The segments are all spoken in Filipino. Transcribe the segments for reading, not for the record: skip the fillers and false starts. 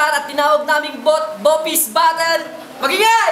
lugar at tinawag naming Bopis Battle. Magingay!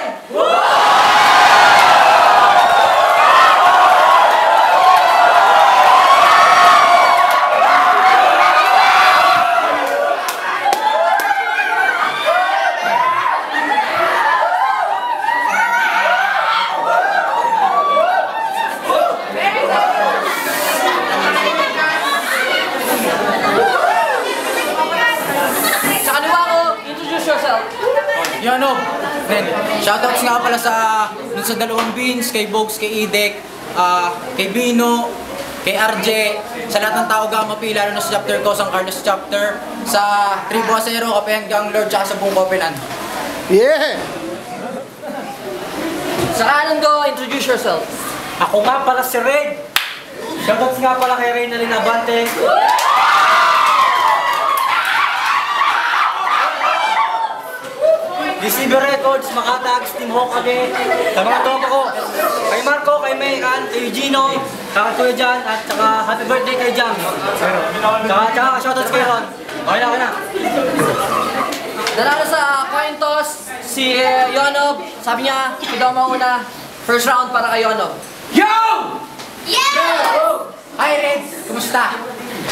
Yonob, friend, shoutouts nga pala sa dalawang beans, kay Bogs, kay Idek, kay Bino, kay RJ, sa lahat ng tao Gamma P, lalo na sa chapter ko, San Carlos chapter, sa Tribo Acero, Kapayan Gang Lord, tsaka sa buong Copeland. Yeah! Sa kanan ko, introduce yourself. Ako nga pala si Red. Shoutouts nga pala kay Reyna Linabante. DCB Records, Makatags, Team Hokage, sa mga tropa ko, kay Marco, kay Mayran, kay Gino, kay Kuya Jan, at saka happy birthday kay Jam. Tsaka shoutouts kay Ron. Okay na. Nanalo sa coin toss, si Yonob. Sabi niya, ikaw mauna. First round para kay Yonob. Yo! Yeah! Hi Reds, kumusta?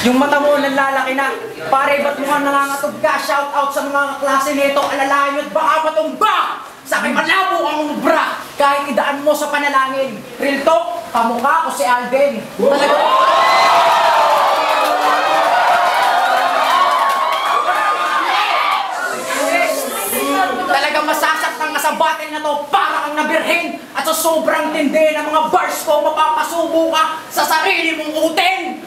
Yung mata mo nalalaki na. Pare, ba't mukhang nangangatog ka? Shout out sa mga klase nito. Alalayan at baka matumba! Sa akin malabo ang bra! Kahit idaan mo sa panalangin. Real talk, kamukha ko si Alden. Talagang masasaktan ka sa battle na to para kang nabirhin. At sa sobrang tindi ng mga bars ko, mapapasubo ka sa sarili mong utin.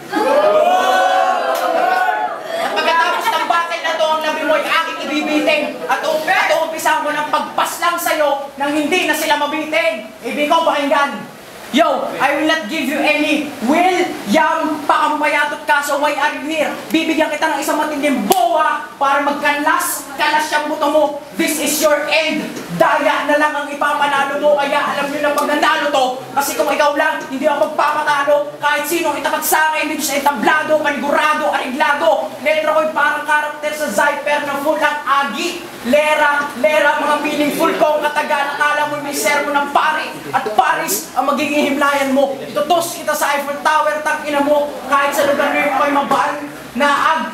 At pagkatapos ng battle na to, ang labi mo ay aking ibibiting. At umpisahan ko ng pagpaslang sa'yo nang hindi na sila mabiting. Ibig ko pakinggan. Yo, I will not give you any William pakampayatot ka, so why are you here? Bibigyan kita ng isang matinding boa para magkalas siyang buto mo. This is your end. Daya na lang ang ipapanalo mo, kaya alam nyo na pag nanalo to. Kasi kung ikaw lang, hindi ako magpapatalo. Kahit sino itapat sa akin, dito sa entablado, panigurado, ariglado. Letra ko'y parang karakter sa Zyper na full ang agi. Lera, mga meaningful ko ang kataga. Nakala mo may sermo ng pari. At Paris ang magiging himlayan mo. Itutos kita sa Eiffel Tower, tangina mo. Kahit sa lugar na yun ako'y mabal.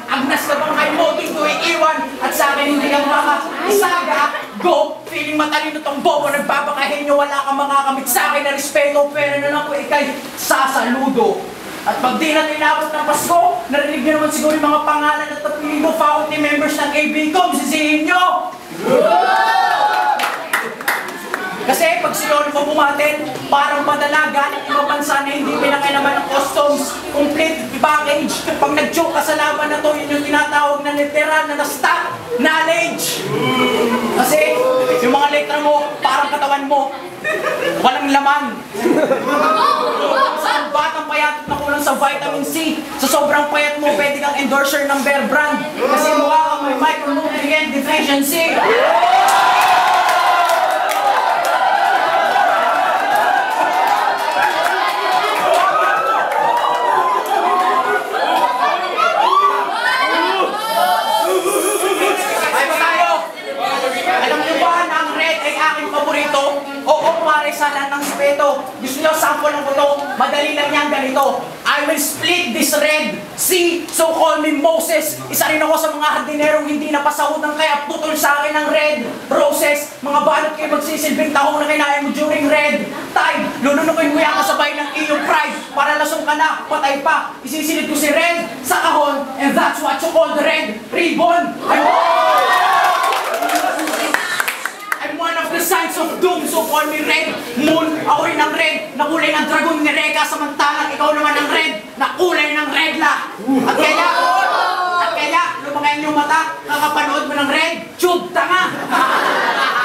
Agnas ka bang kay mo, dito iiwan. At sa akin hindi ka makaisaga. Go! Feeling matalino tong bobo. Nagbabakahin nyo, wala kang makakamit sa akin na respeto. Pero na lang ko ikay sasaludo. At pag di natin inabot ng Pasko, narinig nyo naman siguro yung mga pangalan at apelido faculty members ng ABCOM. Sisihin nyo! Kasi pag sila mo bumatin, parang madala galing ibang bansa na hindi pinakailaman ng customs, complete package. Pag nag-joke ka sa laban na to, yun yung tinatawag na literal na na-stock knowledge. Kasi yung mga letra mo, parang katawan mo, walang laman. Saan batang payat na kulang sa vitamin C? Sa sobrang payat mo, pwede kang endorser ng Bear Brand. Kasi mukha kang may micronutrient deficiency. Sa lahat ng speto, gusto nyo sample ng buto, madali lang yan ganito. I will split this red sea, so call me Moses. Isa rin ako sa mga hardinerong hindi napasahutan kaya putol sa akin ng red roses. Mga balot kayo magsisilbing tahong na kinain mo during red tide. Lulunukin mo yan kasabay ng iyong pride. Para lasong ka na, patay pa. Isisilid ko si red sa kahon, and that's what you call the red ribbon. One of the signs of doom, so call me Red Moon. Ako'y ng red, na kulay ng dragon ni Reka. Samantalang ikaw naman ng red, na kulay ng regla. At kaya, lumakayan yung mata, kakapanood mo ng red, tube, tanga.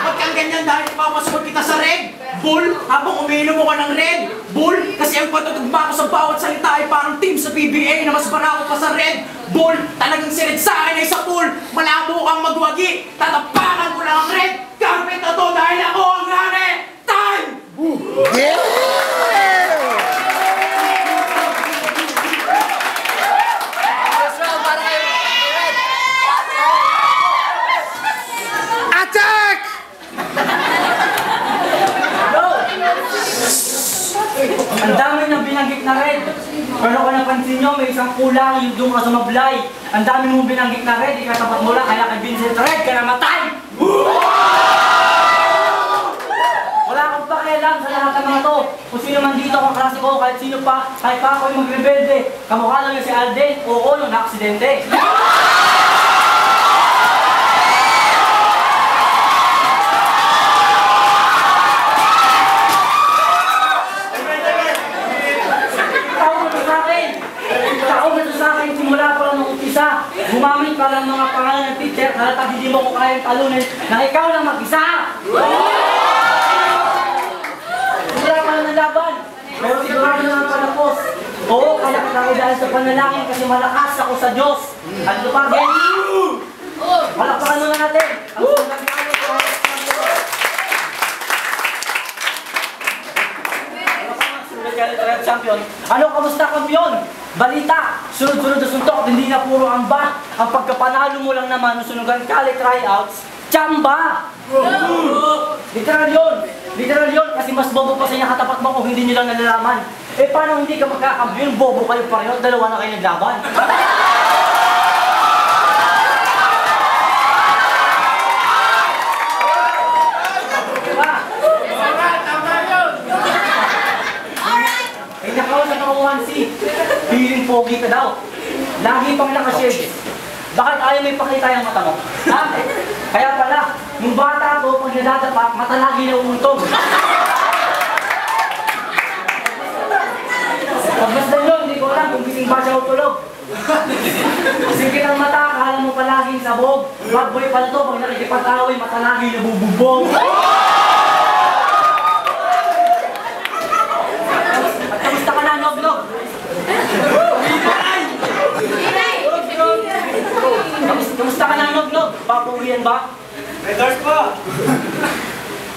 Huwag kang ganyan dahil ipapasok kita sa red bull, habang umiinom mo ka ng red bull. Kasi ang patutugma ko sa bawat salita ay parang team sa PBA na mas barako pa sa red bull. Talagang si Red sa akin ay sa pool. Malabo kang magwagi, tatapakan ko lang ang red carpet na to dahil ako ang hari. Time! Yeah! First round para kay Red. binanggit na red. Pero kung napansin nyo, may isang kulang yung doon ka sumablay. Ang dami mong binanggit na red, ikatapat mo lang, kaya kay Vincent Red ka namatay! Wala akong pakialam sa lahat ng mga to. Kung sino man dito ang klase ko, kahit sino pa, kahit pa ako yung magrebelde. Kamukha lang yung si Alden, oo, nung na-aksidente. Simula pa lang ng umpisa, gumamit pa lang mga pangalan ng teacher, halatang hindi mo ko kayang talunin na ikaw lang mag-isa! Simula pa lang ng laban, pero sigurado naman palapos. Oo, kaya dahil sa panalangin kasi malakas ako sa Diyos. At lupagin, malakpakan muna natin ang sunod na champion. Ano, kamusta kampiyon? Balita, sunod-sunod na suntok at hindi na puro amba. Ang pagkapanalo mo lang naman ng sunugan kali tryouts, tsamba! Literal yun, kasi mas bobo pa sa inyo katapat mo kung hindi nyo lang nalalaman. Eh paano hindi ka magkakampiyon? Bobo kayo pareho, dalawa na kayo naglaban. Feeling pogi ka daw. Lagi pang nakashave. Bakit ayaw may pakita yung mata mo? Ha? Kaya pala, yung bata ko, pag nadadapa, mata lagi na umuntog. Pagmasdan yun, hindi ko alam kung gising ba siya o tulog. Singkit ang mata, akala mo palaging sabog. Bad boy pala to, pag nakikipag-away, mata lagi nabububog. At kamusta ka na, Nog-Nog? Kamusta ka na, Nog-Nog? Papugian ba? Regards pa!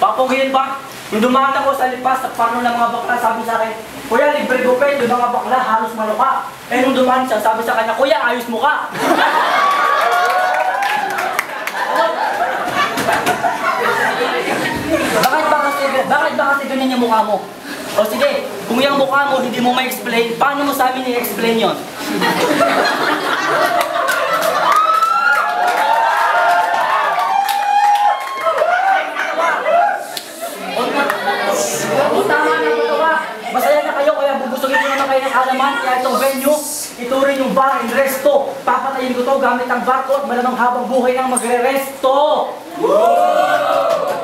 Papugian ba? Yung dumaan ako sa lipas, parang ng mga bakla, sabi sa akin, Kuya, libre gupit, yung mga bakla, halos maluka. Eh nung dumaan siya, sabi sa kanya, Kuya, ayos mo ka! Bakit ba kasi ganyan yung mukha mo? O sige, kung yung mukha mo hindi mo ma-explain, paano mo sa amin i-explain yun? O tama na ito ba? Masaya na kayo, kaya bubusugin nyo naman kayo ng alaman, kaya itong venue, ito rin yung bar and resto. Papatayin ko to gamit ang barko at malamang habang buhay nang magre-resto.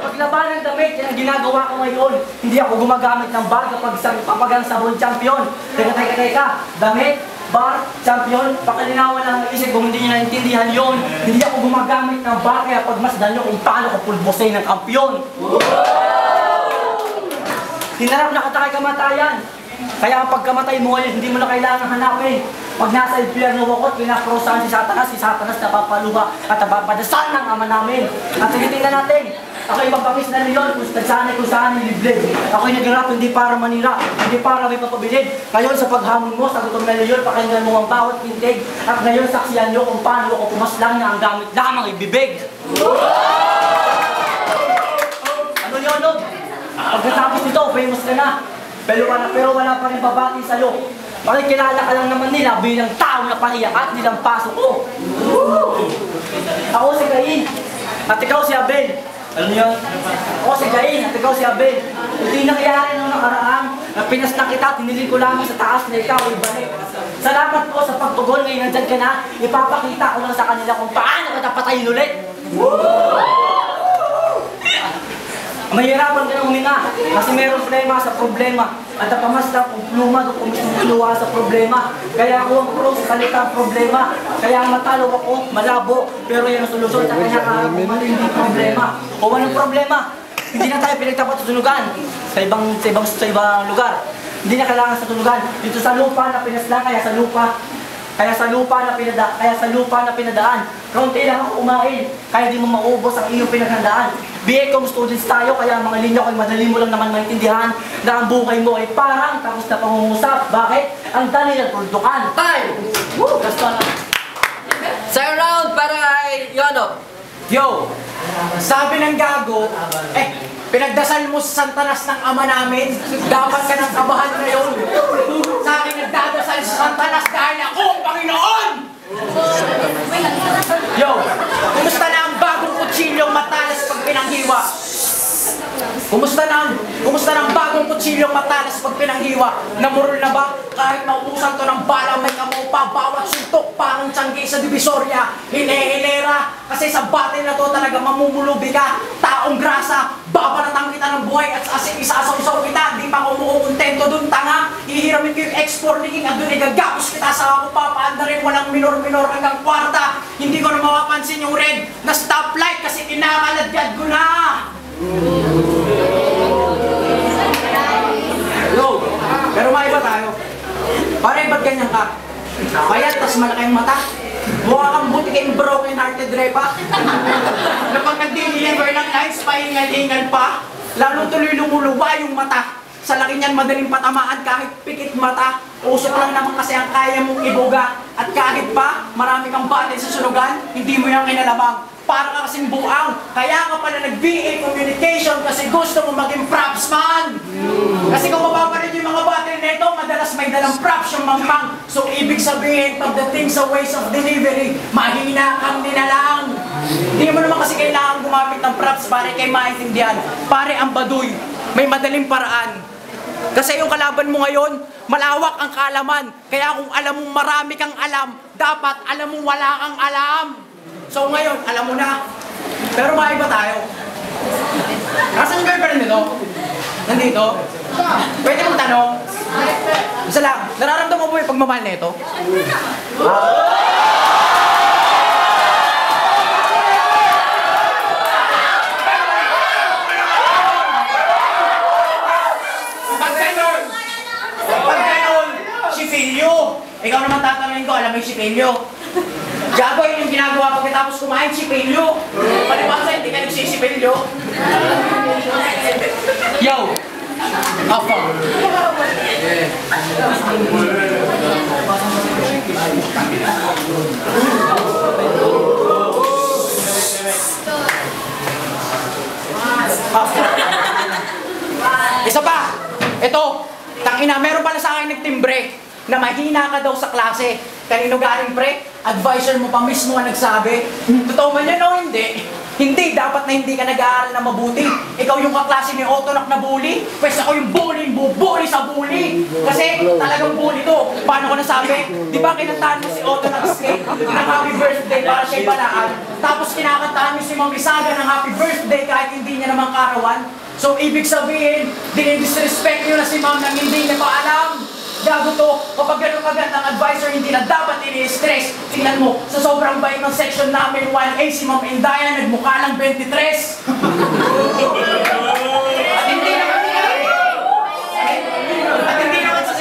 Paglaban ng damit, yan ang ginagawa ko ngayon. Hindi ako gumagamit ng bar kapag ang sabon champion. Teka, damit, bar, champion, pakalinawan lang ang isip kung hindi nyo naintindihan yun. Hindi ako gumagamit ng bar, kaya pagmasdan nyo kung paano ko pulbosay ng kampiyon. Hinarap na katakay kamatayan. Kaya ang pagkamatay mo ngayon, hindi mo na kailangan hanapin. Pag nasa impyerno ako, pinaprosahan si Satanas napapaluha at napapadasal ng Ama namin. At tingnan natin, ako'y magpangis na leon kung nagsanay kung saan nilibled. Ako'y nagrap hindi para manira, hindi para may papabilid. Ngayon sa paghamon mo sa gutom na leon, pakinggan mo ang bawat pintig. At ngayon saksiyan nyo kung paano ako pumaslang na ang gamit lamang ibibig. Ano yun, no? Pagkatapos nito, famous ka na. Pero wala pa rin babati sa'yo. Makikilala ka lang naman nila bilang tao na pahiya at nilang pasok ko. Ako si Cain, at ikaw si Abel. Alam niyo yun? Ako si Cain, at ikaw si Abel. Hindi nangyari nung nakaraan na pinasnak kita at hiniling ko lamang sa taas na ikaw ibalik. Salamat po sa pagtugon, ngayon nandyan ka na. Ipapakita ko lang sa kanila kung paano ka patayin ulit. Mahirapan ka na huminga kasi meron problema sa problema at napamasla kung pluma o kumuha sa problema. Kaya ako ang pro sa kalitang problema. Kaya matalo ako, malabo, pero yan ang solusyon sa kanya matinding problema. O anong problema? Hindi na tayo pinagtapat sa sunugan sa ibang lugar. Hindi na kailangan sa sunugan. Dito sa lupa na pinasla, kaya sa lupa na pinadaan. Kaunti lang ako kumain, kaya di mo maubos ang iyong pinaghandaan. BA.com students tayo, kaya mga linya ko'y madali mo lang naman maintindihan na ang buhay mo ay parang tapos na pangungusap. Bakit? Ang dali ng tuldukan. Time! Woo! Gasto na. Second round para kay Yono. Yo, sabi ng gago, pinagdasal mo sa Santanas ng ama namin, dapat ka ng kabahan ngayon. Sa akin nagdadasal sa Santanas dahil ako ang Panginoon! Yo, kumusta na ang bagong kutsilyong matalas pag pinanghiwa? Kumusta na ang bagong kutsilyong matalas pag pinanghiwa? Namurol na ba? Kahit mauusan to ng bala, may kamo pa, bawat suntok, parang tiyanggi sa Divisoria, hinehilera, kasi sa battle na to talaga mamumulubi ka, taong grasa, babalatan kita ng buhay at isasawsaw kita, di pa kumukontento dun, tanga, hihiramin ko yung export king at dun igagapos kita sa ako, papaanda rin, walang minor-minor hanggang kwarta, hindi ko na mapapansin yung red na stoplight kasi kinakaladyan ko na! Hello, pero maiba tayo. Pare, ba't ganyan ka? Payat, tas malaki yung mata. Mukha kang buti kayong broken hearted repa. Na pag nag-deliver ng lines, pahingal-hingal pa. Lalo tuloy lumuluwa yung mata. Sa laki niyan, madaling patamaan kahit pikit mata. Usok lang naman kasi ang kaya mong ibuga. At kahit pa, marami kang battle sa sunugan, hindi mo yung kinalabang. Para ka kasing buang. Kaya ka pala nag-BA Communication kasi gusto mo maging props man. Kasi kung mapapalit yung mga battle nito, madalas may dalang props yung mangmang. So ibig sabihin, pagdating sa ways of delivery, mahina kang dinalang. Hindi mo naman kasi kailangan gumamit ng props para kay maintindihan. Pare, ang baduy, may madaling paraan. Kasi yung kalaban mo ngayon, malawak ang kaalaman. Kaya kung alam mong marami kang alam, dapat alam mong wala kang alam. So ngayon, alam mo na. Pero maiba tayo. Nasaan yung girlfriend nito? Nandito? Pwede mong tanong? Isa lang, nararamdaman mo yung pagmamahal na ito? Pag ganon, si Filio. Ikaw naman tatanungin ko, alam mo yung si Filio? Gago, yun yung ginagawa pagkatapos kumain, sipilyo. Palibasa, hindi ka nagsisipilyo. Yo! Afa! Afa! Isa pa! Ito! Tangina, meron pala sa akin nagtimbre na mahina ka daw sa klase. Kanino galing pre? Advisor mo pa mismo ang nagsabi. Totoo man yan o hindi? Hindi, dapat na hindi ka nag-aaral na mabuti. Ikaw yung kaklase ni Otonak na bully, pwes ako yung bully sa bully. Kasi talagang bully to. Paano ko nasabi? Di ba kinantahan mo si Otonak ng happy birthday para siya'y balaan? Tapos kinakantahan mo si Mang Isaga ng happy birthday kahit hindi niya naman karawan? So ibig sabihin, dinidisrespect nyo na si Ma'am nang hindi niya pa alam. Gago to, kapag ganun kagandang advisor, hindi na dapat ini-stress. Tingnan mo, sa sobrang bait ng section namin, 1A, si Ma'am Indaya, nagmukha lang 23. At hindi naman sa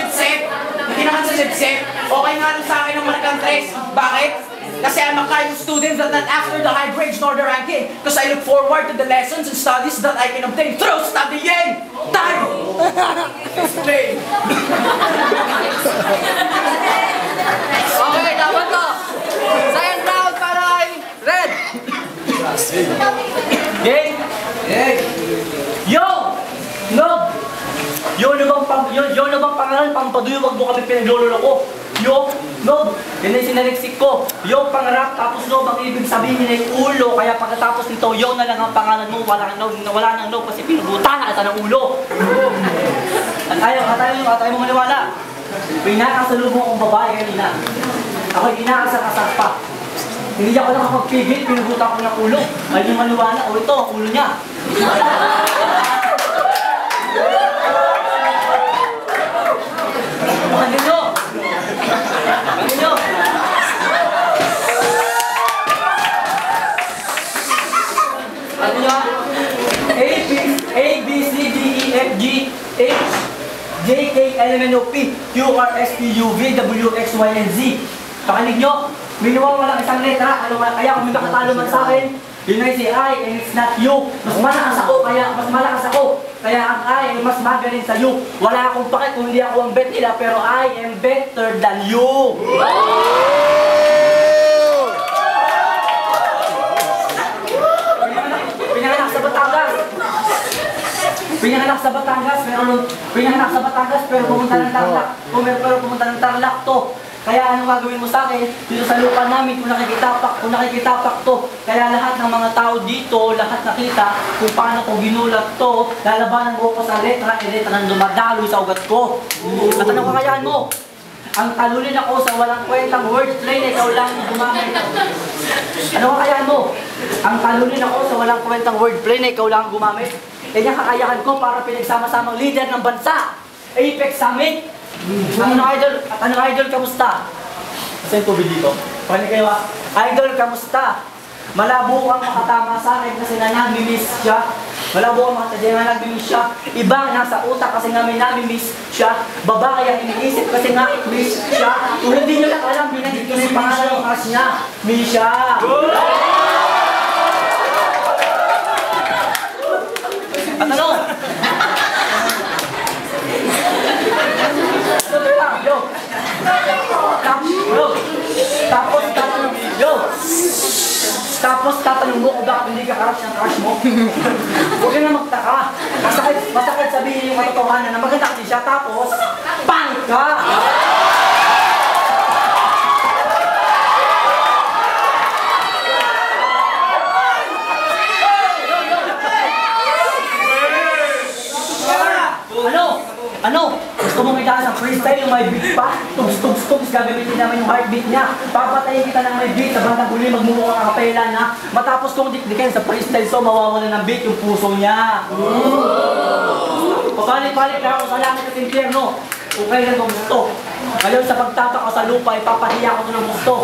sipsip. Okay nga lang sa akin ang markang 3. Bakit? Kasi I'm a kind of student that not after the high grades nor the ranking. Because I look forward to the lessons and studies that I can obtain through studying. Time! Play! Okay, dapat to. Second round para kay Red. Gang! Yo! No! Yun na bang pangalan? Pampaduyo, wag mo kami pinaglololo ko. Yo! No! Yan ay sinaliksik ko. Yo, pangarap, tapos no, ang ibig sabihin ay ulo. Kaya pagkatapos nito, yo na lang ang pangalan mo. Wala nang no kasi pinubutan na ata ng ulo. At ayaw mo maniwala. Pinakasalubong akong babae kanina. Ako'y inakasakasak pa. Hindi ako nakapagpigil, pinubutan ko ng ulo. Ayaw niyo maniwala. O ito, ang ulo niya. Pagin nyo! Ano nyo? A, B, C, D, E, F, G, H, J, K, L, M, N, O, P, Q, R, S, T, U, V, W, X, Y, and Z. Pakinig nyo, minuwang walang isang letra. Ano kaya kung may makatalo man sa akin, yun ay si I and it's not you. Mas malakas ako. Kaya ang I ay mas magaling sa you. Wala akong pakit kung hindi ako ang bet nila, pero I am better than you. Pinanganak sa Batangas, pero pumunta ng Tarlac. Pero pumunta ng Tarlac to. Kaya anong gagawin mo sa akin? Dito sa lupa namin, kung nakikitapak to. Kaya lahat ng mga tao dito, lahat nakita kung paano ko ginulat to. Lalabanan ko pa sa letra, ng dumadaloy sa ugat ko. At anong kakayahan mo? Ang talulin ako sa walang kwentang wordplay na ikaw lang gumamit. Ano kakayahan mo? Ang talulin ako sa walang kwentang wordplay na ikaw lang gumamit. Yan yung kakayahan ko para pinagsama-samang leader ng bansa. Apex Summit. Ano idol, kamusta? Kasi yung tubig dito. Paano kayo idol, kamusta? Malabo kang makatama sa akin kasi nanamimiss siya. Malabo kang nanamimiss siya. Iba nasa utak kasi nga may namimiss siya. Babae ang iniisip kasi nga miss siya. Kung hindi nyo lang alam, binagit ko na yung pangalan ng crush niya. Misha! At ano? Tapos tatanong mo kung bakit hindi ka crush ng crush mo. Huwag ka na magtaka. Masakit sabihin yung katotohanan na maganda kasi siya, tapos pang ka! Ano? Gusto mong itaas ang freestyle yung may beat pa? Tugs, gagamitin namin yung heartbeat niya. Papatayin kita ng may beat sa bandang huli, magmumukha ang kapela na. Matapos kong dikdikin sa freestyle so, mawawala ng beat yung puso niya. Papalit-palit na ako sa langit at impyerno. Kung kailan ko gusto. Ngayon sa pagtatak ko sa lupa, ipapahiya ko ito ng gusto.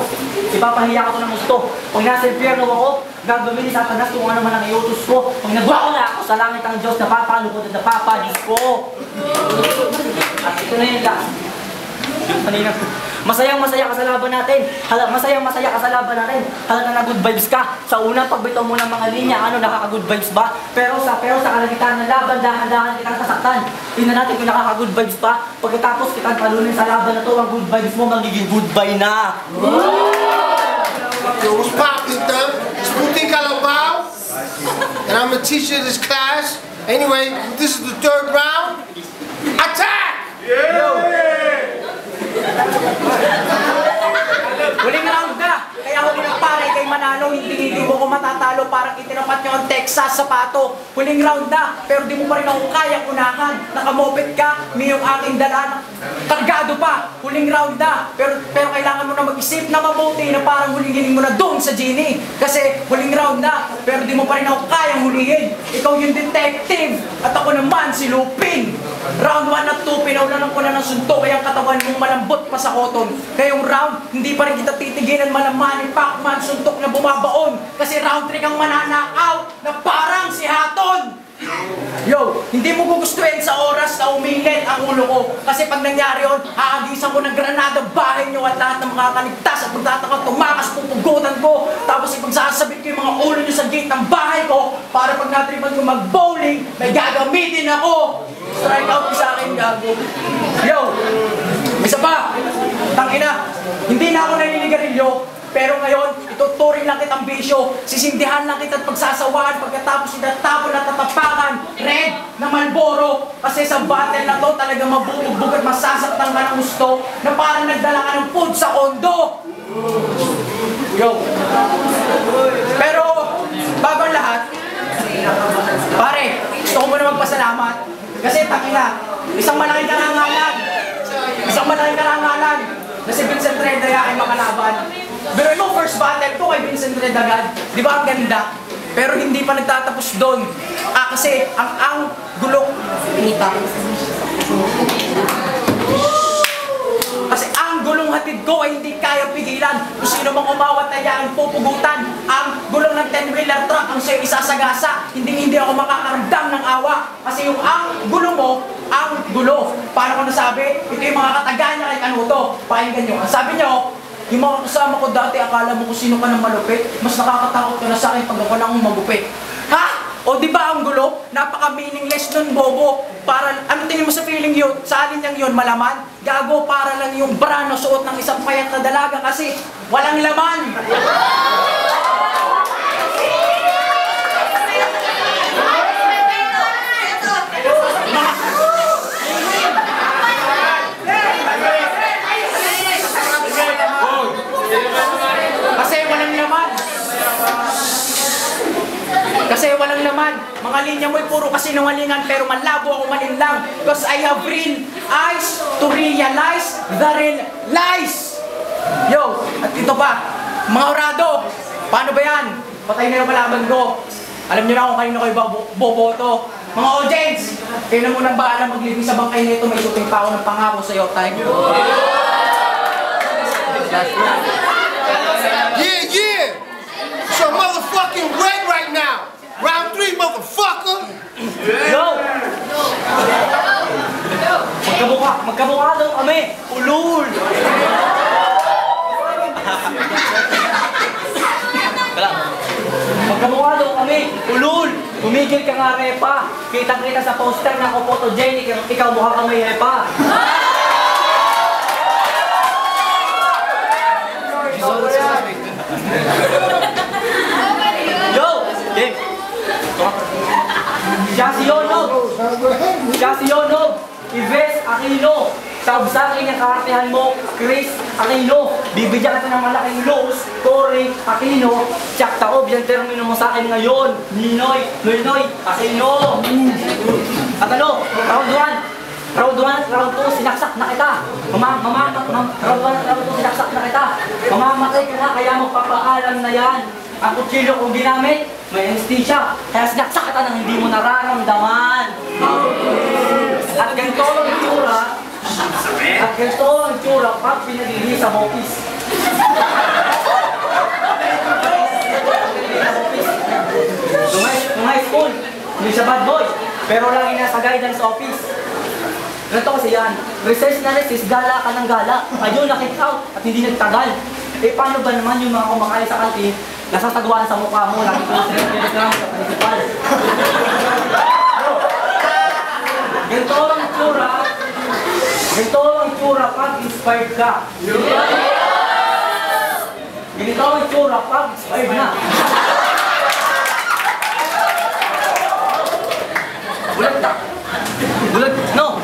Pag nasa impyerno ako, gagawin ni Satanas kung ano man ang iutos ko. Pag nagwawala ako sa langit ang Diyos, napapalukot at napapadis ko. At ito na yun lang. Masayang-masaya ka sa laban natin. Masayang-masaya ka sa laban natin. Halata na good vibes ka. Sa unang pagbitaw mo ng mga linya, nakaka-good vibes ba? Pero sa kalagitan ng laban, dahan-dahan kitang sasaktan. Tingnan natin kung nakaka-good vibes pa. Pagkatapos kitang talunin sa laban na to, ang good vibes mo magiging goodbye na. Yo, what's poppin', Thumb? It's Puti Calabao, and I'm a teacher of this class. Anyway, this is the third round. Attack! Huling round na! Kaya huli ng pare kay manalo, hindi mo ko matatalo, parang itinapat niyo ang Texas sa pato. Huling round na, pero di mo pa rin ako kaya unahan. Nakamoped ka, may yung aking dala, kargado pa. Huling round na, pero kailangan mo na mag-isip na mabuti na parang hulihin mo na doon sa Genie. Kasi huling round na, pero di mo pa rin ako kayang hulihin. Ikaw yung detective, at ako naman si Lupin. Round 1 at 2, pinaulanan ko na ng suntok, kaya ang katawan mong malambot pa sa cotton. Ngayong round, hindi pa rin kita titigilan, malamanin Pacman, suntok na bumabaon. Kasi round 3 kang mananakaw na parang si Haton. Yo, hindi mo gugustuhin sa oras na umilit ang ulo ko. Kasi pag nangyari yun, aagisan ko ng granada bahay nyo at lahat ng makakaligtas at magtataka tumakas pupugutan ko. Tapos ipagsasabit ko yung mga ulo nyo sa gate ng bahay ko para pag natripan ko mag-bowling, may gagamitin ako. Strike out sa akin, gago. Yo, isa pa, tangina, hindi na ako naninigarilyo. Pero ngayon, ituturing lang kitang bisyo, sisindihan lang kita at pagsasawaan pagkatapos itatapon at tatapakan, red na Marlboro. Kasi sa battle na to, talagang mabubugbog at masasaktan ka ng gusto na parang nagdala ka ng food sa kondo. Yo. Pero, bago ang lahat, pare, gusto ko muna magpasalamat. Kasi takina, isang malaking karangalan na si Vincent Red ay aking makalaban. Pero yung first battle ko kay Vincent Red agad, di ba ang ganda? Pero hindi pa nagtatapos doon. Kasi ang gulong puta. Kasi ang gulong hatid ko ay hindi kaya pigilan. Kung sino mang umawat ay ang pupugutan. Ang gulong ng 10-wheeler truck ang siya'y isasagasa. Hindi ako makakaramdam ng awa. Kasi yung ang gulo mo, ang gulo. Paano ko nasabi? Ito yung mga katagaan niya kay Kanuto. Pakinggan nyo. Sabi nyo, yung mga kasama ko dati, akala mo kung sino ka ng malupit, mas nakakatakot ka na sa akin pag ako nang magupit. Ha? O di ba ang gulo? Napaka-meaningless nun, bobo. Para, ano tingin mo sa feeling yun? Sa alin niyang yun, malaman? Gago, para lang yung bra na suot ng isang payat na dalaga kasi walang laman. Kasi walang naman. Mga linya mo'y puro kasinungalingan pero malabo ako malinlang. Cause I have real eyes to realize the real lies. Yo, at ito pa, mga orado, paano ba yan? Patay na yung malaman ko. Alam niyo na kung kanino kayo boboto. Mga audience, kayo na munang baala maglibing sa bangkay nito. May shooting pa ako ng pangako sa iyo. Tayo. Yeah! So motherfucking red right now! Round 3, motherfucker! Yo! Magkamukha daw kami. Ulul! Magkamukha daw kami. Ulul! Humigil ka nga, Repa. Kitang-kita sa poster na ako photogenic. Ikaw mukha kang may Repa. Yo! Game! Siya si Yonog! Ives Aquino! Tawag sa akin yung kaartehan mo, Chris Aquino. Bibigyan kita ng malaking lows, Cory Aquino. Tsak taob, yung termino mo sa akin ngayon. Ninoy Aquino. At ano, round 1, round 2, sinaksak na kita. Round 1 at round 2, sinaksak na kita. Mamamatay ka na, kaya magpapaalam na yan. Ang kutsilyo kong ginamit, may anesthesia. Kaya sinaksak kita nang hindi mo nararamdaman. At ganito ang itsura pag pinagigil sa office. Nung high school, hindi siya bad boy, pero lagi nasa guidance office. Ganito kasi yan, recess na recess, gala ka ng gala, ayun na-kick out at hindi nagtagal. Eh paano ba naman yung mga kumakain sa kantin, nasasagwaan sa mukha mo, lagi ko telegram sa principal. Ganito ang itsura pag inspired ka. Ganito ang itsura pag inspired na.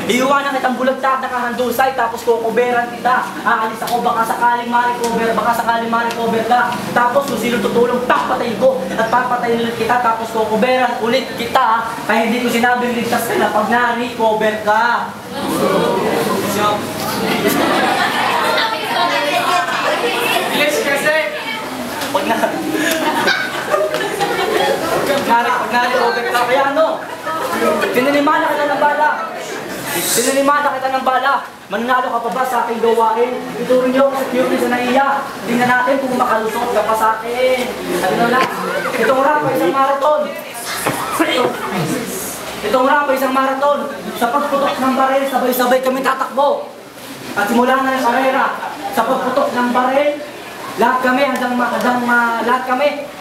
Iiwanan kitang bulagtak na kahandusay, tapos kukuberan kita. Aalis ako, baka sakaling ma-recover ka. Tapos kung sino tutulong, papatayin ko. At papatayin ulit kita, tapos kukuberan ulit kita. Kaya hindi ko sinabing ligtas ka na pag na-recover ka. Bilis kasi! Pag na-recover ka, kaya ano? Pinanimana kita ng bala. Mananalo ka pa ba sa aking gawain? Ituro niyo ako sa security sa naiya. Tingnan natin kung makalusot ka pa sa akin. Ano na? Itong rap ay isang marathon. Sa pagputok ng baril, sabay-sabay kami tatakbo. At simula na ng karera. Sa pagputok ng baril, lahat kami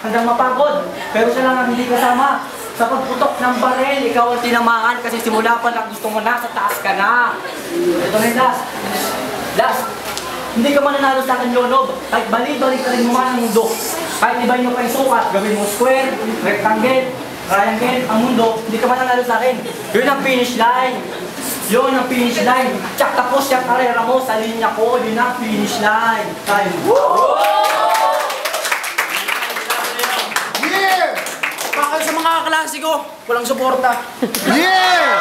hanggang mapagod. Pero siya lang ang hindi kasama. Sa pagputok ng baril, ikaw ang tinamaan kasi simula pa lang gusto mo na, sa taas ka na. Ito na yung last. Hindi ka mananalo sa akin, Yonog. Kahit balik-balik ka rin mo man ang mundo. Kahit ibahin mo pa yung sukat, gawin mo square, rectangle, triangle, ang mundo, hindi ka mananalo sa akin. Yun ang finish line. Tsak tapos yung karera mo sa linya ko, yun ang finish line. Time. Woo! Bakit sa mga kaklase ko, walang suporta. Yeah!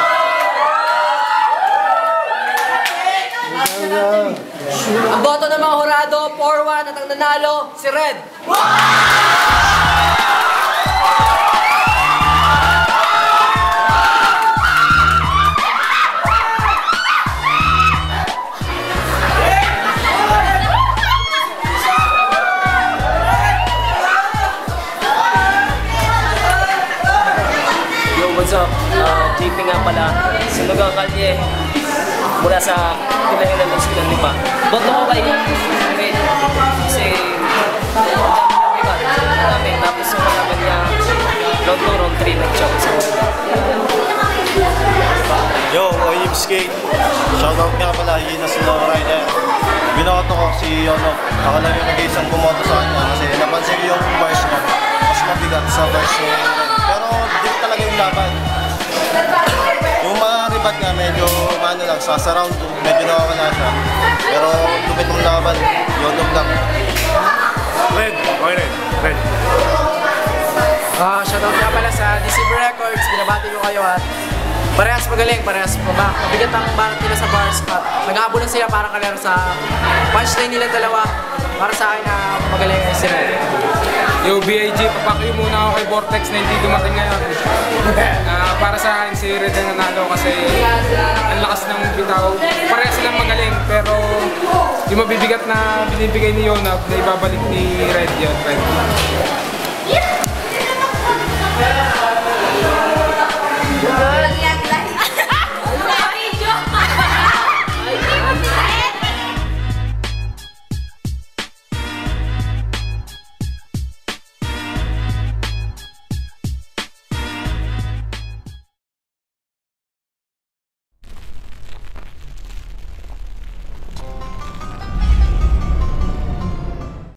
Ang boto ng mga hurado, 4-1 at ang nanalo, si Red. What's up? JP nga pala, Sinugang Kalye, mula sa Pinahilan ng Silang 5. Boto ko kay Red kasi namin, tapos yung naman niya round 2, round 3 nag-choke sa Yo, OIM Skate. Shoutout nga pala, yun na Snow Rider. Binoto ko si Yonog. Ako lang yung nag-isang bumoto sa kanya kasi napansin ko yung verse niya. Mas mabigat sa verse niya. Pero di talaga yung laban. Yung mga ribat nga medyo lang, sa round 2, medyo nakakala siya. Pero lupit ng laban, Yonog lang. Red, okay red. Shoutout nga pala sa Deceiver Records, binabati ko kayo at parehas magaling, parehas mabigat ang barat nila sa bars at naghahabulan sila para kalaro sa punchline nila dalawa. Para sa akin na magaling ay sila. Yo, BIG, papakyo muna ako kay Vortex na hindi dumating ngayon. Para sa akin, si Red ang nanalo kasi ang lakas ng bitaw. Pareha silang magaling, pero yung mabibigat na binibigay ni Yonab na ibabalik ni Red yun.